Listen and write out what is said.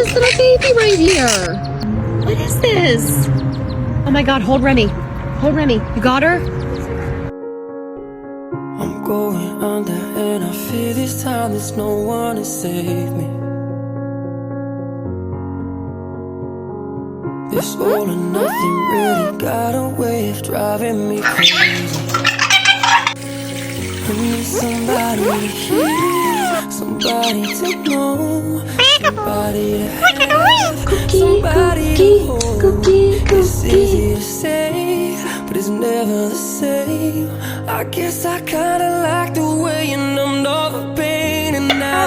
this little baby right here. What is this? Oh my God, hold Remy. Hold Remy. You got her? I'm going under and I fear this time there's no one to save me. This all or nothing really got a way of driving me crazy. I need somebody to hear, somebody to know, somebody to have, somebody to hold. It's easy to say, but it's never the same. I guess I kinda like the way you numbed all the pain and now